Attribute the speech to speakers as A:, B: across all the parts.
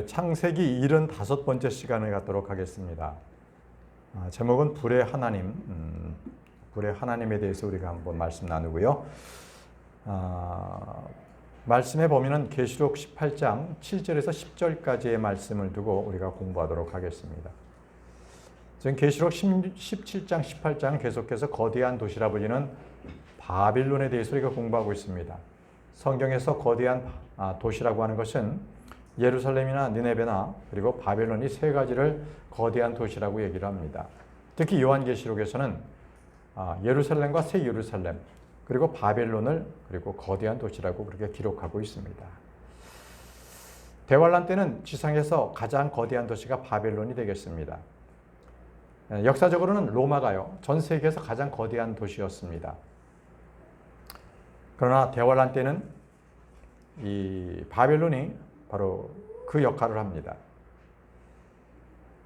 A: 창세기 75번째 시간을 갖도록 하겠습니다. 제목은 불의 하나님, 불의 하나님에 대해서 우리가 한번 말씀 나누고요. 말씀에 보면은 계시록 18장 7절에서 10절까지의 말씀을 두고 우리가 공부하도록 하겠습니다. 지금 계시록 17장, 18장 계속해서 거대한 도시라 불리는 바빌론에 대해서 우리가 공부하고 있습니다. 성경에서 거대한 도시라고 하는 것은 예루살렘이나 니네베나 그리고 바벨론 이 세 가지를 거대한 도시라고 얘기를 합니다. 특히 요한계시록에서는 예루살렘과 새 예루살렘 그리고 바벨론을 그리고 거대한 도시라고 그렇게 기록하고 있습니다. 대환란 때는 지상에서 가장 거대한 도시가 바벨론이 되겠습니다. 역사적으로는 로마가요, 전 세계에서 가장 거대한 도시였습니다. 그러나 대환란 때는 이 바벨론이 바로 그 역할을 합니다.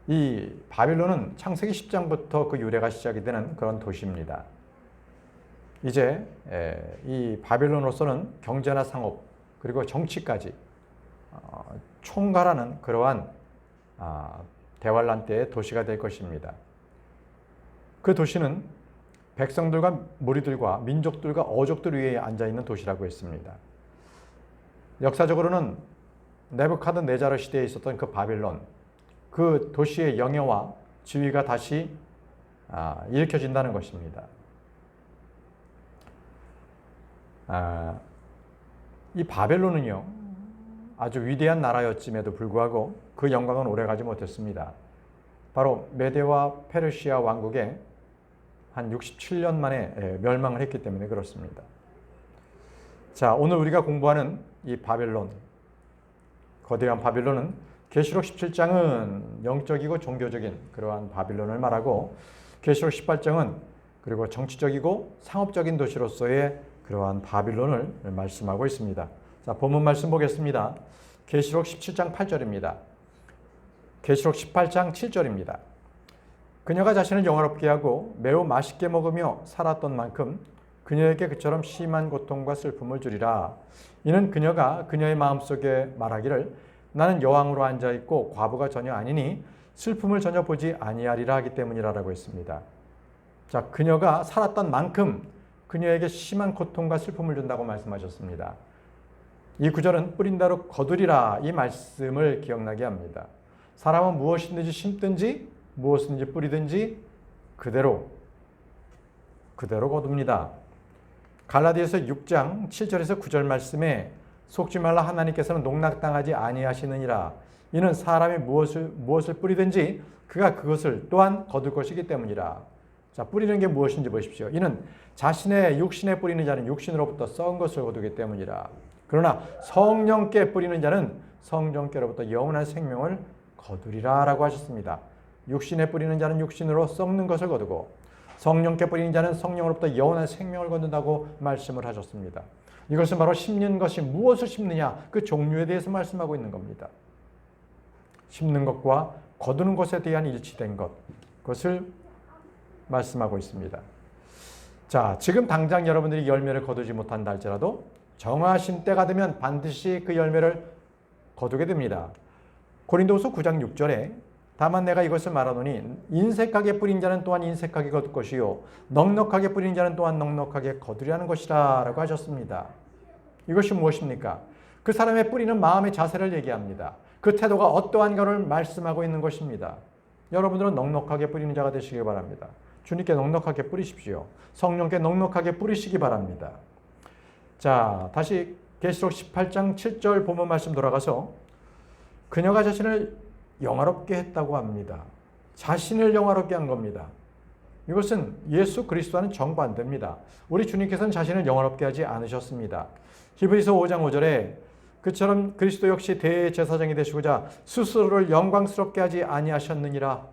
A: 이 바빌론은 창세기 10장부터 그 유래가 시작이 되는 그런 도시입니다. 이제 이 바빌론으로서는 경제나 상업 그리고 정치까지 총괄하는 그러한 대환란 때의 도시가 될 것입니다. 그 도시는 백성들과 무리들과 민족들과 어족들 위에 앉아있는 도시라고 했습니다. 역사적으로는 네부카드네자르 시대에 있었던 그 바빌론, 그 도시의 영예와 지위가 다시 일으켜진다는 것입니다. 이 바벨론은요, 아주 위대한 나라였음에도 불구하고 그 영광은 오래가지 못했습니다. 바로 메데와 페르시아 왕국에 한 67년 만에 멸망을 했기 때문에 그렇습니다. 자, 오늘 우리가 공부하는 이 바벨론, 거대한 바빌론은 계시록 17장은 영적이고 종교적인 그러한 바빌론을 말하고 계시록 18장은 그리고 정치적이고 상업적인 도시로서의 그러한 바빌론을 말씀하고 있습니다. 자, 본문 말씀 보겠습니다. 계시록 17장 8절입니다. 계시록 18장 7절입니다. 그녀가 자신을 영화롭게 하고 매우 맛있게 먹으며 살았던 만큼 그녀에게 그처럼 심한 고통과 슬픔을 주리라. 이는 그녀가 그녀의 마음속에 말하기를 나는 여왕으로 앉아있고 과부가 전혀 아니니 슬픔을 전혀 보지 아니하리라 하기 때문이라고 했습니다. 자, 그녀가 살았던 만큼 그녀에게 심한 고통과 슬픔을 준다고 말씀하셨습니다. 이 구절은 뿌린 대로 거두리라 이 말씀을 기억나게 합니다. 사람은 무엇이든지 심든지 무엇이든지 뿌리든지 그대로 거둡니다. 갈라디아서 6장 7절에서 9절 말씀에 속지 말라 하나님께서는 농락당하지 아니하시느니라. 이는 사람이 무엇을 뿌리든지 그가 그것을 또한 거둘 것이기 때문이라. 자, 뿌리는 게 무엇인지 보십시오. 이는 자신의 육신에 뿌리는 자는 육신으로부터 썩은 것을 거두기 때문이라. 그러나 성령께 뿌리는 자는 성령께로부터 영원한 생명을 거두리라 라고 하셨습니다. 육신에 뿌리는 자는 육신으로 썩는 것을 거두고 성령께 뿌리는 자는 성령으로부터 영원한 생명을 거둔다고 말씀을 하셨습니다. 이것은 바로 심는 것이 무엇을 심느냐 그 종류에 대해서 말씀하고 있는 겁니다. 심는 것과 거두는 것에 대한 일치된 것, 그것을 말씀하고 있습니다. 자, 지금 당장 여러분들이 열매를 거두지 못한다 할지라도 정하신 때가 되면 반드시 그 열매를 거두게 됩니다. 고린도후서 9장 6절에 다만 내가 이것을 말하노니 인색하게 뿌린 자는 또한 인색하게 거둘 것이요 넉넉하게 뿌린 자는 또한 넉넉하게 거두려는 것이라 라고 하셨습니다. 이것이 무엇입니까? 그 사람의 뿌리는 마음의 자세를 얘기합니다. 그 태도가 어떠한가를 말씀하고 있는 것입니다. 여러분들은 넉넉하게 뿌리는 자가 되시기 바랍니다. 주님께 넉넉하게 뿌리십시오. 성령께 넉넉하게 뿌리시기 바랍니다. 자, 다시 계시록 18장 7절 본문 말씀 돌아가서 그녀가 자신을 영화롭게 했다고 합니다. 자신을 영화롭게 한 겁니다. 이것은 예수 그리스도와는 정반대입니다. 우리 주님께서는 자신을 영화롭게 하지 않으셨습니다. 히브리서 5장 5절에 그처럼 그리스도 역시 대제사장이 되시고자 스스로를 영광스럽게 하지 아니하셨느니라.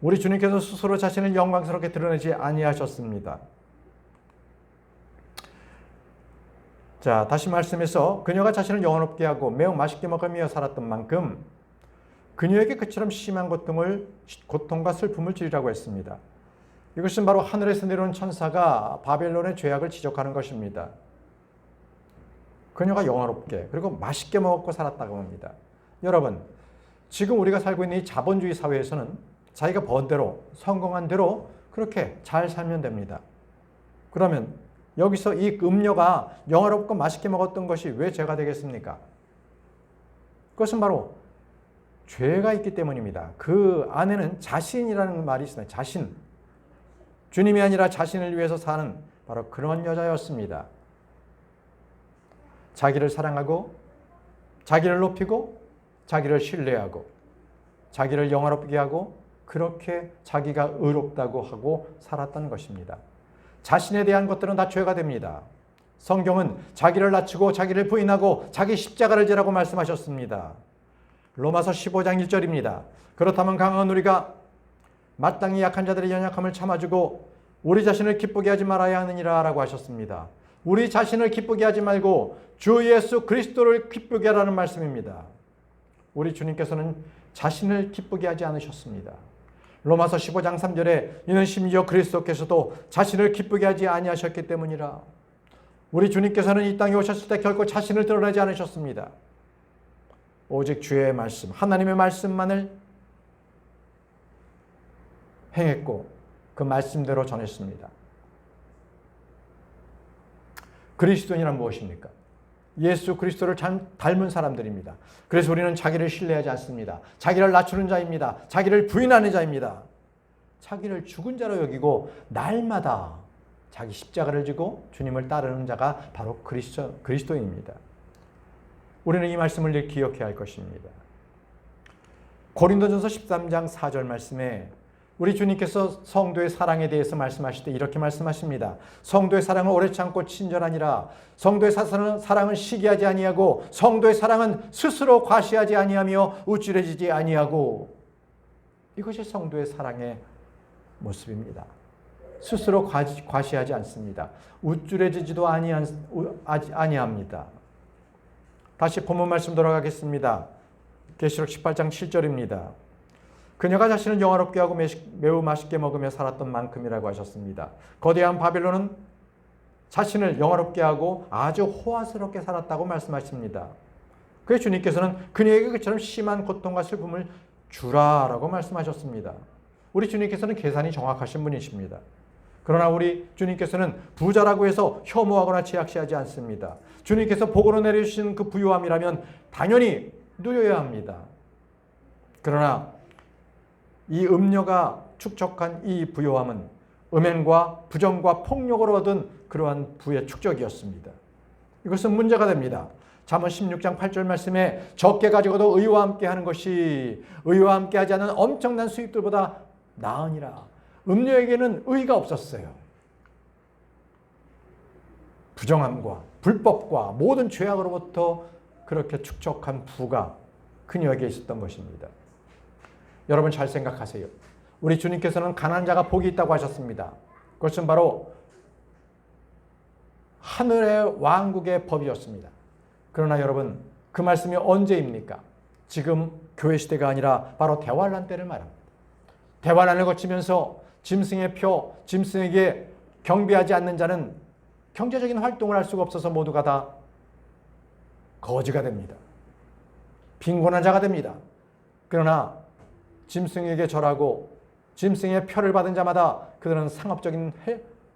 A: 우리 주님께서 스스로 자신을 영광스럽게 드러내지 아니하셨습니다. 자, 다시 말씀해서 그녀가 자신을 영화롭게 하고 매우 맛있게 먹으며 살았던 만큼 그녀에게 그처럼 심한 고통과 슬픔을 주리라고 했습니다. 이것은 바로 하늘에서 내려온 천사가 바벨론의 죄악을 지적하는 것입니다. 그녀가 영화롭게 그리고 맛있게 먹고 살았다고 합니다. 여러분, 지금 우리가 살고 있는 이 자본주의 사회에서는 자기가 번 대로 성공한 대로 그렇게 잘 살면 됩니다. 그러면 여기서 이 음녀가 영화롭고 맛있게 먹었던 것이 왜 죄가 되겠습니까? 그것은 바로 죄가 있기 때문입니다. 그 안에는 자신이라는 말이 있습니다. 자신. 주님이 아니라 자신을 위해서 사는 바로 그런 여자였습니다. 자기를 사랑하고 자기를 높이고 자기를 신뢰하고 자기를 영화롭게 하고 그렇게 자기가 의롭다고 하고 살았던 것입니다. 자신에 대한 것들은 다 죄가 됩니다. 성경은 자기를 낮추고 자기를 부인하고 자기 십자가를 지라고 말씀하셨습니다. 로마서 15장 1절입니다. 그렇다면 강한 우리가 마땅히 약한 자들의 연약함을 참아주고 우리 자신을 기쁘게 하지 말아야 하느니라 라고 하셨습니다. 우리 자신을 기쁘게 하지 말고 주 예수 그리스도를 기쁘게 하라는 말씀입니다. 우리 주님께서는 자신을 기쁘게 하지 않으셨습니다. 로마서 15장 3절에 이는 심지어 그리스도께서도 자신을 기쁘게 하지 아니하셨기 때문이라. 우리 주님께서는 이 땅에 오셨을 때 결코 자신을 드러내지 않으셨습니다. 오직 주의 말씀, 하나님의 말씀만을 행했고 그 말씀대로 전했습니다. 그리스도인이란 무엇입니까? 예수 그리스도를 닮은 사람들입니다. 그래서 우리는 자기를 신뢰하지 않습니다. 자기를 낮추는 자입니다. 자기를 부인하는 자입니다. 자기를 죽은 자로 여기고 날마다 자기 십자가를 지고 주님을 따르는 자가 바로 그리스도인입니다. 우리는 이 말씀을 늘 기억해야 할 것입니다. 고린도전서 13장 4절 말씀에 우리 주님께서 성도의 사랑에 대해서 말씀하실 때 이렇게 말씀하십니다. 성도의 사랑은 오래 참고 친절하니라. 성도의 사랑은 시기하지 아니하고 성도의 사랑은 스스로 과시하지 아니하며 우쭐해지지 아니하고. 이것이 성도의 사랑의 모습입니다. 스스로 과시하지 않습니다. 우쭐해지지도 아니합니다. 다시 본문 말씀 돌아가겠습니다. 계시록 18장 7절입니다. 그녀가 자신을 영화롭게 하고 매우 맛있게 먹으며 살았던 만큼이라고 하셨습니다. 거대한 바빌론은 자신을 영화롭게 하고 아주 호화스럽게 살았다고 말씀하십니다. 그래서 주님께서는 그녀에게 그처럼 심한 고통과 슬픔을 주라라고 말씀하셨습니다. 우리 주님께서는 계산이 정확하신 분이십니다. 그러나 우리 주님께서는 부자라고 해서 혐오하거나 제약시하지 않습니다. 주님께서 복으로 내려주신 그 부유함이라면 당연히 누려야 합니다. 그러나 이 음녀가 축적한 이 부요함은 음행과 부정과 폭력을 얻은 그러한 부의 축적이었습니다. 이것은 문제가 됩니다. 잠언 16장 8절 말씀에 적게 가지고도 의와 함께 하는 것이 의와 함께 하지 않은 엄청난 수입들보다 나으니라. 음녀에게는 의가 없었어요. 부정함과 불법과 모든 죄악으로부터 그렇게 축적한 부가 그녀에게 있었던 것입니다. 여러분 잘 생각하세요. 우리 주님께서는 가난한 자가 복이 있다고 하셨습니다. 그것은 바로 하늘의 왕국의 법이었습니다. 그러나 여러분 그 말씀이 언제입니까? 지금 교회 시대가 아니라 바로 대환란 때를 말합니다. 대환란을 거치면서 짐승의 표, 짐승에게 경배하지 않는 자는 경제적인 활동을 할 수가 없어서 모두가 다 거지가 됩니다. 빈곤한 자가 됩니다. 그러나 짐승에게 절하고 짐승의 표를 받은 자마다 그들은 상업적인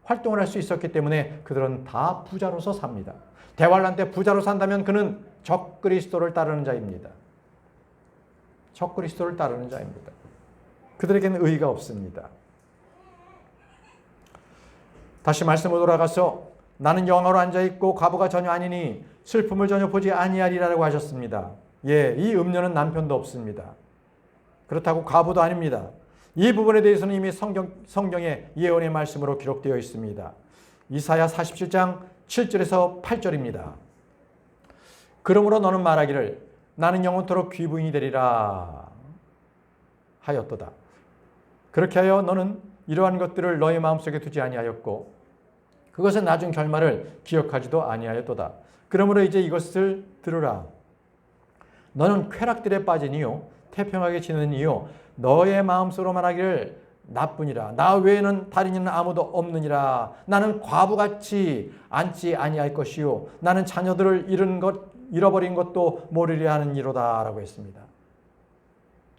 A: 활동을 할 수 있었기 때문에 그들은 다 부자로서 삽니다. 대환란 때 부자로 산다면 그는 적그리스도를 따르는 자입니다. 적그리스도를 따르는 자입니다. 그들에게는 의의가 없습니다. 다시 말씀으로 돌아가서 나는 영화로 앉아있고 과부가 전혀 아니니 슬픔을 전혀 보지 아니하리라고 하셨습니다. 예, 이 음녀는 남편도 없습니다. 그렇다고 과부도 아닙니다. 이 부분에 대해서는 이미 성경의 예언의 말씀으로 기록되어 있습니다. 이사야 47장 7절에서 8절입니다. 그러므로 너는 말하기를 나는 영원토록 귀부인이 되리라 하였도다. 그렇게 하여 너는 이러한 것들을 너의 마음속에 두지 아니하였고 그것은 나중 결말을 기억하지도 아니하였도다. 그러므로 이제 이것을 들으라. 너는 쾌락들에 빠진 이요 태평하게 지는 이요 너의 마음속으로 말하기를 나뿐이라. 나 외에는 다른 이는 아무도 없느니라. 나는 과부같이 앉지 아니할 것이요 나는 자녀들을 잃어버린 것도 모르려 하는 이로다 라고 했습니다.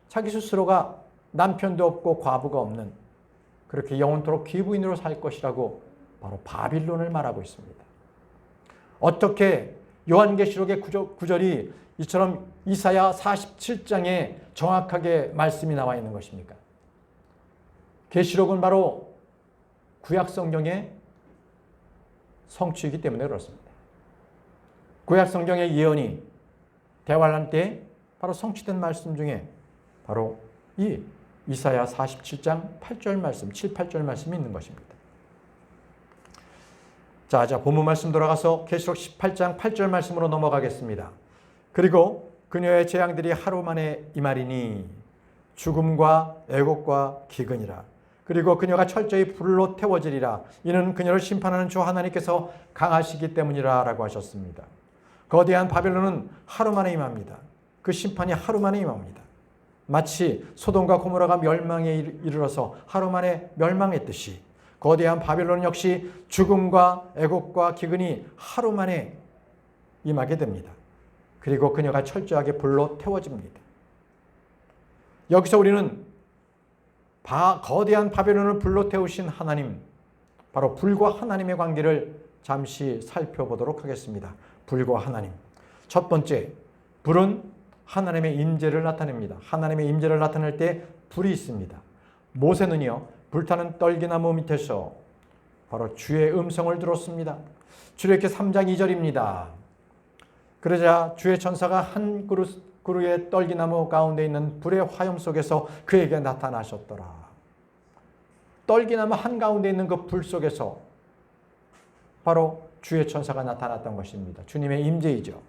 A: 자기 스스로가 남편도 없고 과부가 없는, 그렇게 영원토록 귀부인으로 살 것이라고 바로 바빌론을 말하고 있습니다. 어떻게 요한계시록의 구절이 이처럼 이사야 47장에 정확하게 말씀이 나와 있는 것입니까? 계시록은 바로 구약 성경의 성취이기 때문에 그렇습니다. 구약 성경의 예언이 대환란 때 바로 성취된 말씀 중에 바로 이 이사야 47장 8절 말씀, 7, 8절 말씀이 있는 것입니다. 자, 본문 말씀 돌아가서 계시록 18장 8절 말씀으로 넘어가겠습니다. 그리고 그녀의 재앙들이 하루 만에 임하리니 죽음과 애곡과 기근이라. 그리고 그녀가 철저히 불로 태워지리라. 이는 그녀를 심판하는 주 하나님께서 강하시기 때문이라 라고 하셨습니다. 거대한 바벨론은 하루 만에 임합니다. 그 심판이 하루 만에 임합니다. 마치 소돔과 고모라가 멸망에 이르러서 하루 만에 멸망했듯이 거대한 바벨론 역시 죽음과 애곡과 기근이 하루 만에 임하게 됩니다. 그리고 그녀가 철저하게 불로 태워집니다. 여기서 우리는 거대한 바벨론을 불로 태우신 하나님, 바로 불과 하나님의 관계를 잠시 살펴보도록 하겠습니다. 불과 하나님. 첫 번째, 불은 하나님의 임재를 나타냅니다. 하나님의 임재를 나타낼 때 불이 있습니다. 모세는요, 불타는 떨기나무 밑에서 바로 주의 음성을 들었습니다. 출애굽기 3장 2절입니다. 그러자 주의 천사가 한 그루의 떨기나무 가운데 있는 불의 화염 속에서 그에게 나타나셨더라. 떨기나무 한가운데 있는 그 불 속에서 바로 주의 천사가 나타났던 것입니다. 주님의 임재이죠.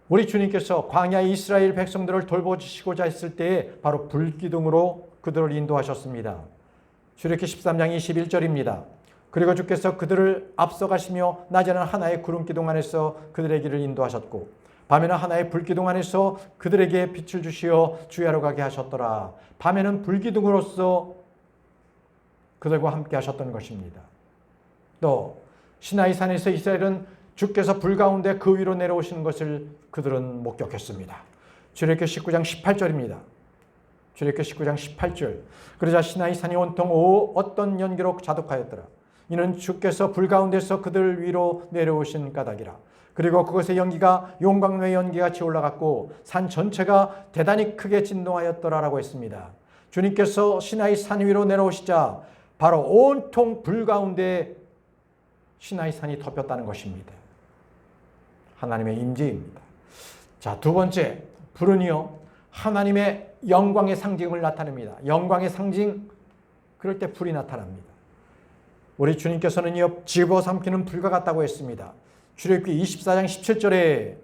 A: 우리 주님께서 광야의 이스라엘 백성들을 돌보시고자 했을 때에 바로 불기둥으로 그들을 인도하셨습니다. 출애굽기 13장 21절입니다. 그리고 주께서 그들을 앞서가시며 낮에는 하나의 구름기둥 안에서 그들의 길을 인도하셨고 밤에는 하나의 불기둥 안에서 그들에게 빛을 주시어 주야로 가게 하셨더라. 밤에는 불기둥으로서 그들과 함께 하셨던 것입니다. 또 시나이 산에서 이스라엘은 주께서 불 가운데 그 위로 내려오시는 것을 그들은 목격했습니다. 출애굽기 19장 18절입니다. 출애굽기 19장 18절. 그러자 시나이 산이 온통 어떤 연기로 자독하였더라. 이는 주께서 불 가운데서 그들 위로 내려오신 까닭이라. 그리고 그것의 연기가 용광로의 연기같이 올라갔고 산 전체가 대단히 크게 진동하였더라라고 했습니다. 주님께서 시나이 산 위로 내려오시자 바로 온통 불 가운데 시나이 산이 덮였다는 것입니다. 하나님의 임재입니다. 자, 두 번째, 불은요, 하나님의 영광의 상징을 나타냅니다. 영광의 상징, 그럴 때 불이 나타납니다. 우리 주님께서는요, 집어삼키는 불과 같다고 했습니다. 출애굽기 24장 17절에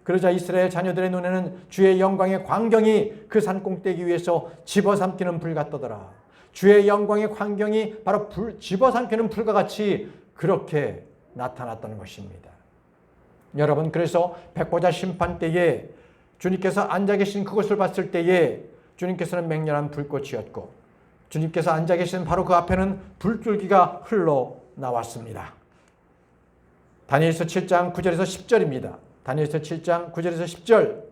A: 그러자 이스라엘 자녀들의 눈에는 주의 영광의 광경이 그 산 꼭대기 위에서 집어삼키는 불 같더라. 주의 영광의 광경이 바로 집어삼키는 불과 같이 그렇게 나타났다는 것입니다. 여러분, 그래서 백보자 심판 때에 주님께서 앉아 계신 그곳을 봤을 때에 주님께서는 맹렬한 불꽃이었고 주님께서 앉아 계신 바로 그 앞에는 불줄기가 흘러나왔습니다. 다니엘서 7장 9절에서 10절입니다. 다니엘서 7장 9절에서 10절.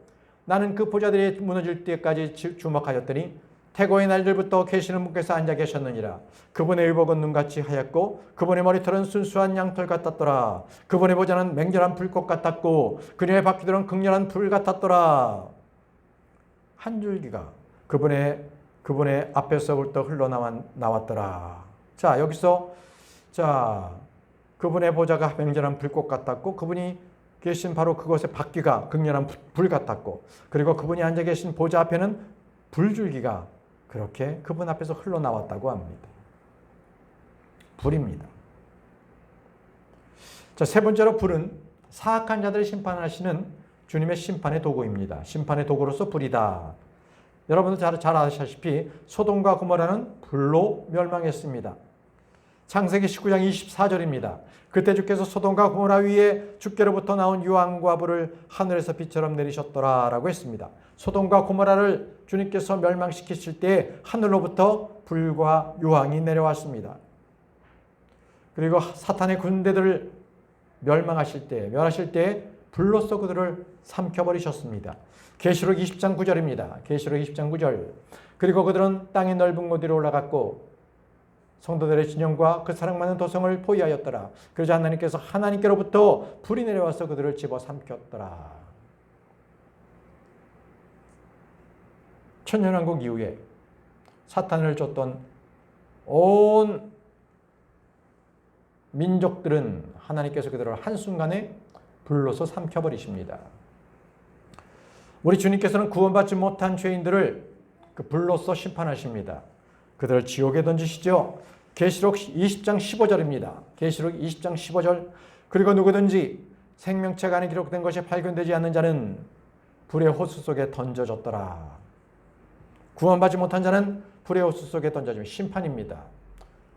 A: 나는 그 보좌들이 무너질 때까지 주목하였더니 태고의 날들부터 계시는 분께서 앉아 계셨느니라. 그분의 의복은 눈같이 하얗고 그분의 머리털은 순수한 양털 같았더라. 그분의 보좌는 맹렬한 불꽃 같았고 그녀의 바퀴들은 극렬한 불 같았더라. 한 줄기가 그분의 앞에서부터 흘러나왔더라. 자, 여기서 그분의 보좌가 맹렬한 불꽃 같았고 그분이 계신 바로 그곳의 바퀴가 극렬한 불 같았고 그리고 그분이 앉아 계신 보좌 앞에는 불줄기가 그렇게 그분 앞에서 흘러나왔다고 합니다. 불입니다. 자, 세 번째로 불은 사악한 자들을 심판하시는 주님의 심판의 도구입니다. 심판의 도구로서 불이다. 여러분들 잘 아시다시피 소돔과 고모라는 불로 멸망했습니다. 창세기 19장 24절입니다. 그때 주께서 소돔과 고모라 위에 주께로부터 나온 유황과 불을 하늘에서 비처럼 내리셨더라 라고 했습니다. 소돔과 고모라를 주님께서 멸망시키실 때 하늘로부터 불과 유황이 내려왔습니다. 그리고 사탄의 군대들을 멸하실 때 불로써 그들을 삼켜버리셨습니다. 계시록 20장 9절입니다. 계시록 20장 9절. 그리고 그들은 땅의 넓은 곳 위로 올라갔고 성도들의 진영과 그 사랑받는 도성을 포위하였더라. 그러자 하나님께서 하나님께로부터 불이 내려와서 그들을 집어삼켰더라. 천년왕국 이후에 사탄을 쫓던 온 민족들은 하나님께서 그들을 한순간에 불로서 삼켜버리십니다. 우리 주님께서는 구원받지 못한 죄인들을 그 불로서 심판하십니다. 그들을 지옥에 던지시죠. 계시록 20장 15절입니다. 계시록 20장 15절. 그리고 누구든지 생명책 안에 기록된 것이 발견되지 않는 자는 불의 호수 속에 던져졌더라. 구원받지 못한 자는 불의 호수 속에 던져지면 심판입니다.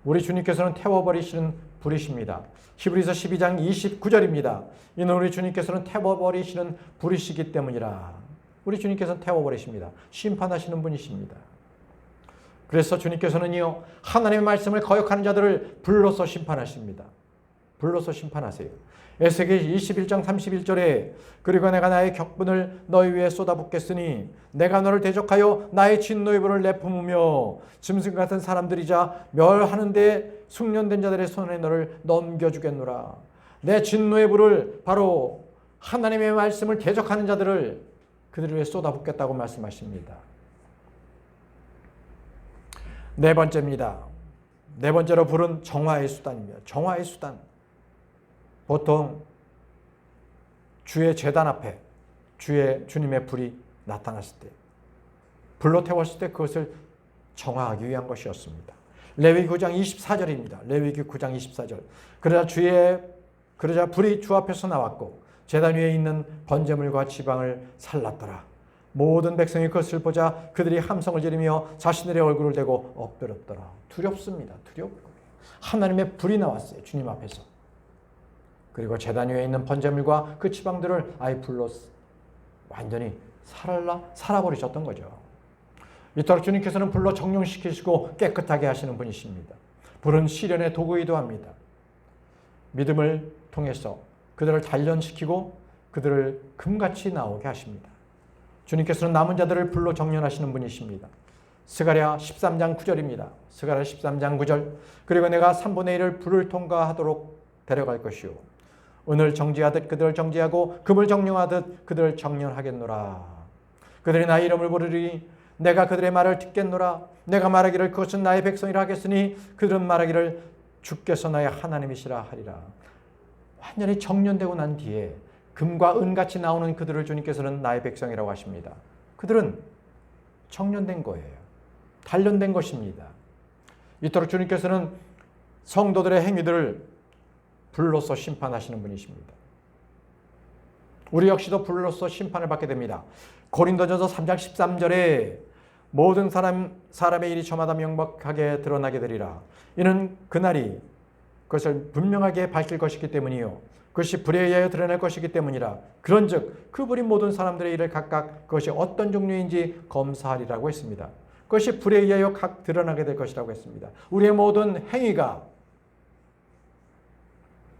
A: 우리 주님께서는 태워버리시는 불이십니다. 히브리서 12장 29절입니다. 이는 우리 주님께서는 태워버리시는 불이시기 때문이라. 우리 주님께서는 태워버리십니다. 심판하시는 분이십니다. 그래서 주님께서는요, 하나님의 말씀을 거역하는 자들을 불로서 심판하십니다. 불로서 심판하세요. 에스겔 21장 31절에 그리고 내가 나의 격분을 너희 위에 쏟아붓겠으니 내가 너를 대적하여 나의 진노의 불을 내뿜으며 짐승 같은 사람들이자 멸하는 데 숙련된 자들의 손에 너를 넘겨주겠노라. 내 진노의 불을 바로 하나님의 말씀을 대적하는 자들을 그들 위에 쏟아붓겠다고 말씀하십니다. 네 번째입니다. 네 번째로 불은 정화의 수단입니다. 정화의 수단. 보통 주의 제단 앞에 주님의 불이 나타났을 때, 불로 태웠을 때 그것을 정화하기 위한 것이었습니다. 레위기 9장 24절입니다. 레위기 9장 24절. 그러자 불이 주 앞에서 나왔고 제단 위에 있는 번제물과 지방을 살랐더라. 모든 백성이 그것을 보자 그들이 함성을 지르며 자신들의 얼굴을 대고 엎드렸더라. 두렵습니다. 두렵고 하나님의 불이 나왔어요. 주님 앞에서. 그리고 제단 위에 있는 번제물과 그 지방들을 아예 불로 완전히 살아버리셨던 거죠. 이토록 주님께서는 불로 정령시키시고 깨끗하게 하시는 분이십니다. 불은 시련의 도구이기도 합니다. 믿음을 통해서 그들을 단련시키고 그들을 금같이 나오게 하십니다. 주님께서는 남은 자들을 불로 정련하시는 분이십니다. 스가랴 13장 9절입니다. 스가랴 13장 9절. 그리고 내가 3분의 1을 불을 통과하도록 데려갈 것이요 은을 정지하듯 그들을 정지하고 금을 정령하듯 그들을 정련하겠노라. 그들이 나의 이름을 부르리니 내가 그들의 말을 듣겠노라. 내가 말하기를 그것은 나의 백성이라 하겠으니 그들은 말하기를 주께서 나의 하나님이시라 하리라. 완전히 정련되고 난 뒤에 금과 은같이 나오는 그들을 주님께서는 나의 백성이라고 하십니다. 그들은 정련된 거예요. 단련된 것입니다. 이토록 주님께서는 성도들의 행위들을 불로서 심판하시는 분이십니다. 우리 역시도 불로서 심판을 받게 됩니다. 고린도전서 3장 13절에 모든 사람의 일이 저마다 명백하게 드러나게 되리라. 이는 그날이 그것을 분명하게 밝힐 것이기 때문이요 그것이 불에 의하여 드러날 것이기 때문이라. 그런즉 그 불이 모든 사람들의 일을 각각 그것이 어떤 종류인지 검사하리라고 했습니다. 그것이 불에 의하여 각 드러나게 될 것이라고 했습니다. 우리의 모든 행위가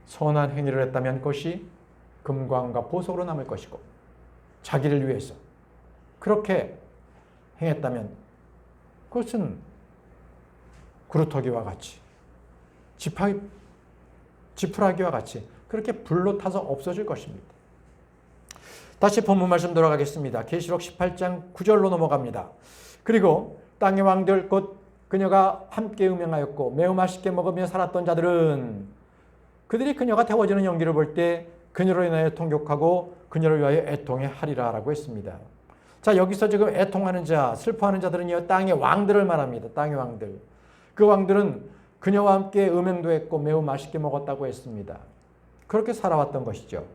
A: 선한 행위를 했다면 그것이 금광과 보석으로 남을 것이고 자기를 위해서 그렇게 행했다면 그것은 구루터기와 같이 지푸라기와 같이 그렇게 불로 타서 없어질 것입니다. 다시 본문 말씀 돌아가겠습니다. 계시록 18장 9절로 넘어갑니다. 그리고 땅의 왕들 곧 그녀가 함께 음행하였고 매우 맛있게 먹으며 살았던 자들은 그들이 그녀가 태워지는 연기를 볼 때 그녀로 인하여 통곡하고 그녀를 위하여 애통해하리라 라고 했습니다. 자, 여기서 지금 애통하는 자, 슬퍼하는 자들은요, 땅의 왕들을 말합니다. 땅의 왕들. 그 왕들은 그녀와 함께 음행도 했고 매우 맛있게 먹었다고 했습니다. 그렇게 살아왔던 것이죠.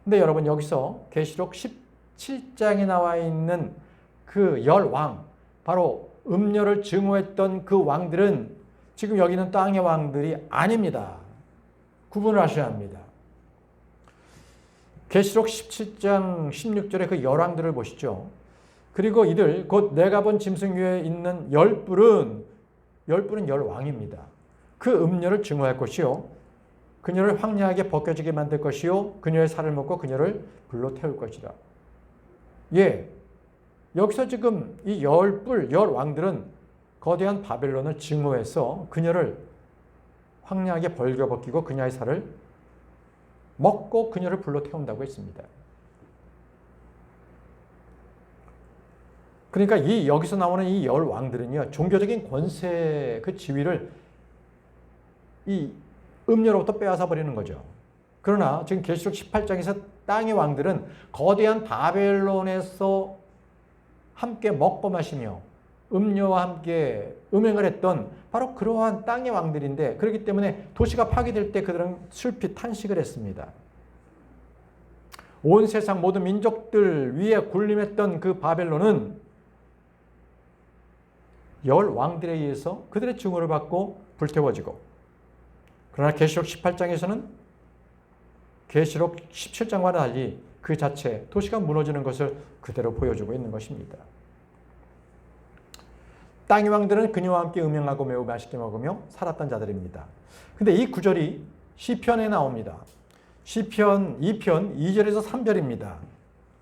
A: 근데 여러분, 여기서 계시록 17장에 나와 있는 그 10왕, 바로 음녀를 증오했던 그 왕들은 지금 여기는 땅의 왕들이 아닙니다. 구분을 하셔야 합니다. 계시록 17장 16절의 그 열왕들을 보시죠. 그리고 이들 곧 내가 본 짐승 위에 있는 열뿔은 열왕입니다. 그 음료를 증오할 것이요 그녀를 황량하게 벗겨지게 만들 것이요 그녀의 살을 먹고 그녀를 불로 태울 것이라. 예, 여기서 지금 이 열왕들은 거대한 바벨론을 증오해서 그녀를 황량하게 벌겨벗기고 그녀의 살을 먹고 그녀를 불로 태운다고 했습니다. 그러니까 여기서 나오는 이 열왕들은요, 종교적인 권세 그 지위를 이 음료로부터 빼앗아 버리는 거죠. 그러나 지금 계시록 18장에서 땅의 왕들은 거대한 바벨론에서 함께 먹고 마시며 음료와 함께 음행을 했던 바로 그러한 땅의 왕들인데, 그렇기 때문에 도시가 파괴될 때 그들은 슬피 탄식을 했습니다. 온 세상 모든 민족들 위에 군림했던 그 바벨론은 열왕들에 의해서 그들의 증오를 받고 불태워지고, 그러나 계시록 18장에서는 계시록 17장과 달리 그 자체 도시가 무너지는 것을 그대로 보여주고 있는 것입니다. 땅의 왕들은 그녀와 함께 음행하고 매우 맛있게 먹으며 살았던 자들입니다. 근데 이 구절이 시편에 나옵니다. 시편 2편 2절에서 3절입니다.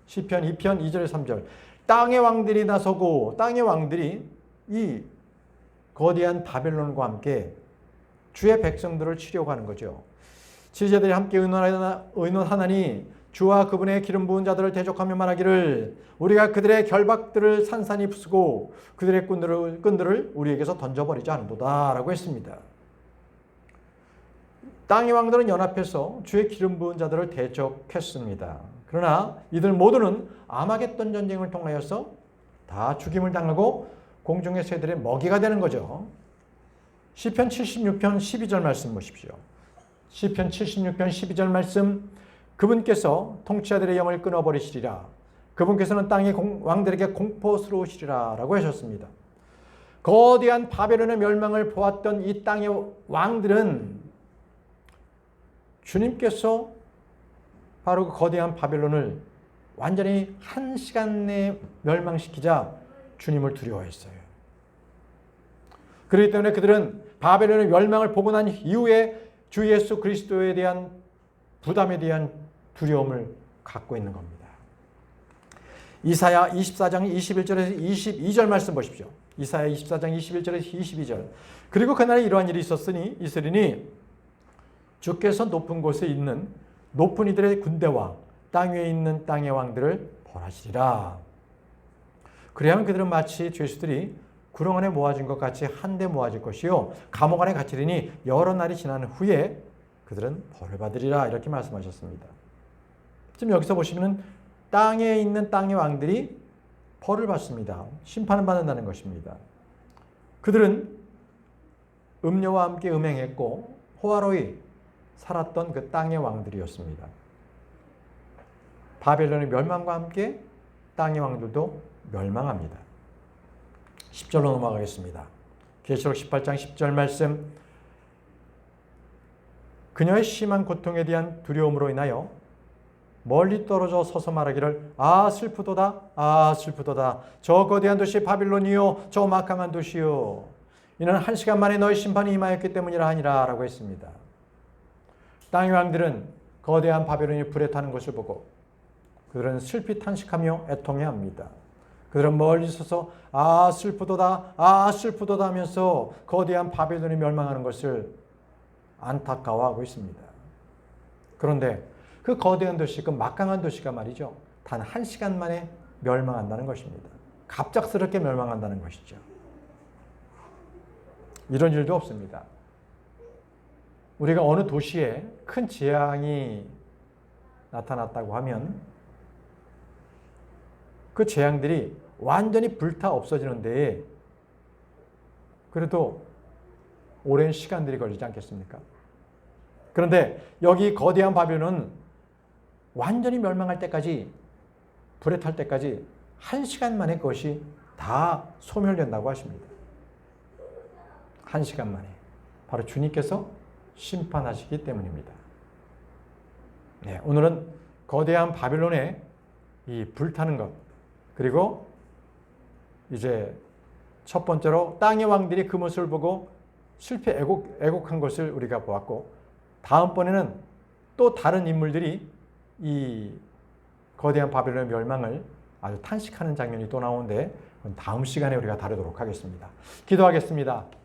A: 시편 2편 2절에서 3절. 땅의 왕들이 나서고 땅의 왕들이 이 거대한 바벨론과 함께 주의 백성들을 치려고 하는 거죠. 지휘자들이 함께 의논하나니 주와 그분의 기름 부은 자들을 대적하며 말하기를 우리가 그들의 결박들을 산산히 부수고 그들의 끈들을 우리에게서 던져버리지 않는도다 라고 했습니다. 땅의 왕들은 연합해서 주의 기름 부은 자들을 대적했습니다. 그러나 이들 모두는 아마겟돈 전쟁을 통하여서 다 죽임을 당하고 공중의 새들의 먹이가 되는 거죠. 시편 76편 12절 말씀 보십시오. 시편 76편 12절 말씀, 그분께서 통치자들의 영을 끊어버리시리라. 그분께서는 땅의 왕들에게 공포스러우시리라 라고 하셨습니다. 거대한 바벨론의 멸망을 보았던 이 땅의 왕들은 주님께서 바로 그 거대한 바벨론을 완전히 한 시간 내에 멸망시키자 주님을 두려워했어요. 그렇기 때문에 그들은 바벨론의 멸망을 보고 난 이후에 주 예수 그리스도에 대한 부담에 대한 두려움을 갖고 있는 겁니다. 이사야 24장 21절에서 22절 말씀 보십시오. 이사야 24장 21절에서 22절. 그리고 그날에 이러한 일이 있으리니 주께서 높은 곳에 있는 높은 이들의 군대와 땅 위에 있는 땅의 왕들을 벌하시리라. 그리하면 그들은 마치 죄수들이 구렁 안에 모아진 것 같이 한데 모아질 것이요 감옥 안에 갇히리니 여러 날이 지난 후에 그들은 벌을 받으리라 이렇게 말씀하셨습니다. 지금 여기서 보시면 땅에 있는 땅의 왕들이 벌을 받습니다. 심판을 받는다는 것입니다. 그들은 음료와 함께 음행했고 호화로이 살았던 그 땅의 왕들이었습니다. 바벨론의 멸망과 함께 땅의 왕들도 멸망합니다. 10절로 넘어가겠습니다. 계시록 18장 10절 말씀. 그녀의 심한 고통에 대한 두려움으로 인하여 멀리 떨어져 서서 말하기를 아 슬프도다 아 슬프도다 저 거대한 도시 바빌론이요 저 막강한 도시요 이는 한 시간 만에 너희 심판이 임하였기 때문이라 하니라 라고 했습니다. 땅의 왕들은 거대한 바벨론이 불에 타는 것을 보고 그들은 슬피 탄식하며 애통해합니다. 그들은 멀리 서서 아 슬프도다 하면서 거대한 바벨론이 멸망하는 것을 안타까워하고 있습니다. 그런데 그 거대한 도시, 그 막강한 도시가 말이죠, 단 한 시간 만에 멸망한다는 것입니다. 갑작스럽게 멸망한다는 것이죠. 이런 일도 없습니다. 우리가 어느 도시에 큰 재앙이 나타났다고 하면 그 재앙들이 완전히 불타 없어지는데 그래도 오랜 시간들이 걸리지 않겠습니까? 그런데 여기 거대한 바벨론은 완전히 멸망할 때까지, 불에 탈 때까지 1시간 만에 그것이 다 소멸된다고 하십니다. 1시간 만에. 바로 주님께서 심판하시기 때문입니다. 네, 오늘은 거대한 바빌론의 이 불타는 것, 그리고 이제 첫 번째로 땅의 왕들이 그 모습을 보고 실패 애곡한 것을 우리가 보았고, 다음번에는 또 다른 인물들이 이 거대한 바빌론의 멸망을 아주 탄식하는 장면이 또 나오는데 다음 시간에 우리가 다루도록 하겠습니다. 기도하겠습니다.